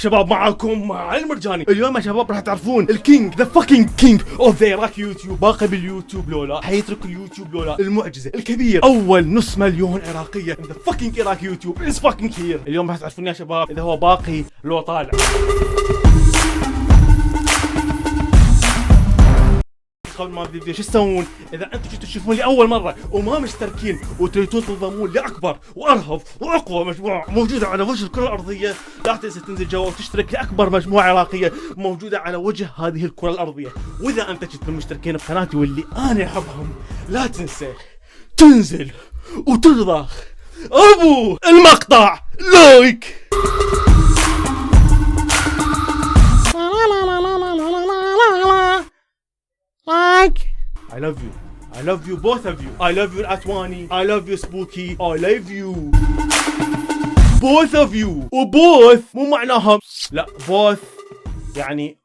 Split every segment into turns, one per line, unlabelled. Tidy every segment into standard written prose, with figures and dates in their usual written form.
شباب معاكم علي المرجاني. اليوم يا شباب راح تعرفون الكينج ذا فاكينج كينج اوف ذا عراق يوتيوب. باقي باليوتيوب لولا، حيترك اليوتيوب لولا المعجزه الكبير. اول نص مليون عراقيه ذا فاكينج عراق يوتيوب از فاكينج هير. اليوم راح تعرفون يا شباب اذا هو باقي لو طالع. قبل ما الفيديو شو تسوون؟ اذا انتم جيتوا تشوفون لي اول مره وما مشتركين وتريدون تنضمون لاكبر وارهب واقوى مجموعه موجوده على وجه الكره الارضيه، لا تنسى تنزل جوا وتشترك لاكبر مجموعه عراقيه موجوده على وجه هذه الكره الارضيه. واذا انت جيت من المشتركين بقناتي واللي انا احبهم، لا تنسى تنزل وتضغط ابو المقطع لايك. I love you. I love you both of you. I love you Atwani. I love you Spooky. I love you. Both of you. وبوث مو معناها لا، both يعني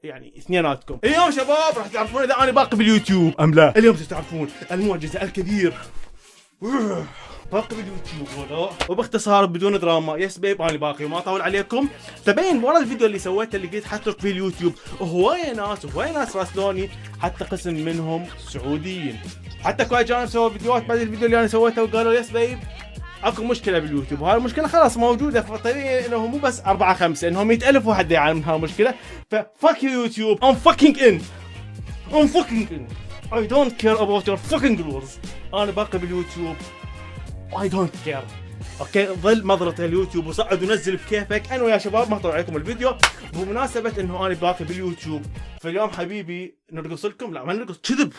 يعني اثنيناتكم. اليوم شباب راح تعرفون اذا انا باقي باليوتيوب ام لا. اليوم ستعرفون المعجزة الكبير. باقي باليوتيوب ولا؟ وباختصار بدون دراما، يس بيب انا باقي وما اطول عليكم. تبين ورا الفيديو اللي سويته اللي قلت حترك في اليوتيوب هواية ناس راسلوني، حتى قسم منهم سعوديين، حتى كواي جانب سووا فيديوهات بعد الفيديو اللي انا سويته وقالوا يس بيب اكو مشكله باليوتيوب، وهاي المشكله خلاص موجوده، فطبيعي انه مو بس 4-5 انهم 100,000 واحد يعاني من هاي المشكله. ففك يوتيوب I'm fucking in. I don't care about your fucking rules. انا باقي باليوتيوب I don't care. اوكي ظل مضرة اليوتيوب وصعد ونزل بكيفك. انا ويا شباب ما طلع عليكم الفيديو بمناسبة انه انا باقي باليوتيوب. فاليوم حبيبي نرقص لكم، لا ما نرقص، كذب.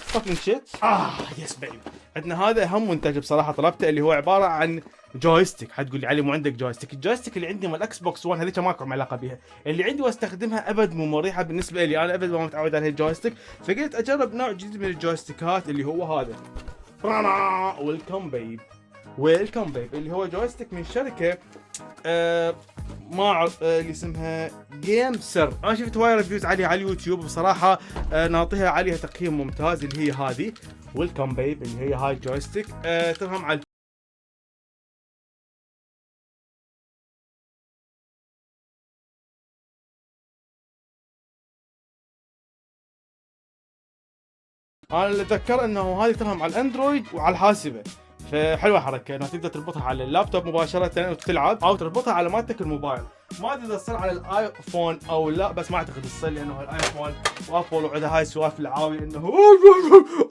فاكينج شيت. يس بيبي. عندنا هذا اهم منتج بصراحه طلبته، اللي هو عباره عن جويستيك. حتقول لي علي مو عندك جويستيك؟ الجويستيك اللي عندي مال الاكس بوكس 1 هذيك ماكو علاقه بها، اللي عندي واستخدمها ابد مو مريحه بالنسبه لي، انا ابد ما متعود على الجويستيك، فقلت اجرب نوع جديد من الجويستيكات اللي هو هذا. ويلكم بيب. ويلكم بيب اللي هو جويستيك من شركه ما اللي اسمها جيم سر. انا شفت وايد ريفيوز عليها على اليوتيوب بصراحه، نعطيها عليها تقييم ممتاز، اللي هي هذه ويلكم بيب اللي هي هاي جويستيك. تفهم على انا اللي اتذكر انه هذه تفهم على الاندرويد وعلى الحاسبه، فحلوه حركه انه تقدر تربطها على اللابتوب مباشره وتلعب، او تربطها على مالتك الموبايل. ما ادري اذا تصير على الايفون او لا، بس ما اعتقد تصير، لانه الايفون وابل وعندها هاي سوالف العاوي انه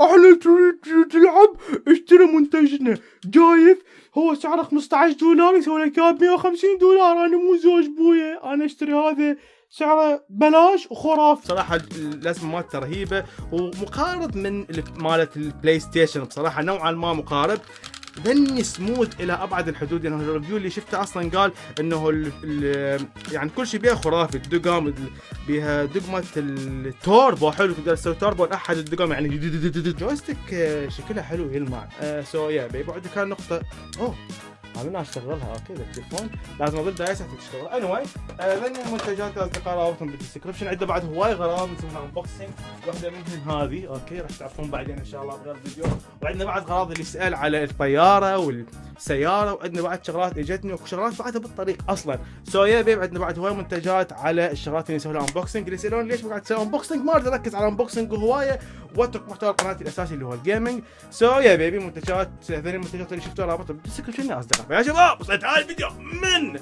احنا تريد تلعب اشتري منتجنا جايف هو سعره $15 يسوي لك 150 $. انا مو زوج بويا، انا اشتري هذا سعره بلاش وخراف. صراحه الاسم مالته رهيبه، ومقارب من مالت البلاي ستيشن بصراحه، نوعا ما مقارب، ذني سموث الى ابعد الحدود. يعني الريفيو اللي شفته اصلا قال انه يعني كل شيء بيها خرافي، الدقم بيها دقمه التوربو حلو، تقدر تسوي توربو لاحد الدقم، يعني جويستيك شكلها حلو يلمع. سو يا بيبعد كان نقطه. عملنا اشتغلها اوكي بالتليفون، لازم اظل دايسه تشتغل. اني ذني المنتجات اصدقاء رابطهم بالديسكربشن. عندنا بعد هواي غراض نسوي انبوكسنج، واحده منهم هذه اوكي راح تعرفون بعدين ان شاء الله بغير فيديو. وعندنا بعد غراض اللي سال على الطياره والسياره، وعندنا بعد شغلات اجتني وشغلات بعدها بالطريق اصلا. سو يا بيب عندنا بعد هواي منتجات على الشغلات اللي نسوي لها انبوكسنج. اللي يسالون ليش قاعد تسوي انبوكسنج، ما اريد اركز على انبوكسنج وهوايه واترك محتوى قناتي الاساسي اللي هو الجيمنج. سو يا بيبي منتجات هذول المنتجات اللي شفتوها رابطها بالديسكربشن يا اصدقاء. يا شباب وصلت هاي الفيديو من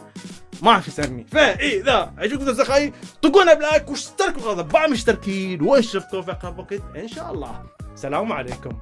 ما اعرف اسميه، فاذا عجبكم اصدقائي طقونا بلايك واشتركوا بالقناه بعد مشتركين، واشتركوا في قناه بوكيت ان شاء الله. سلام عليكم.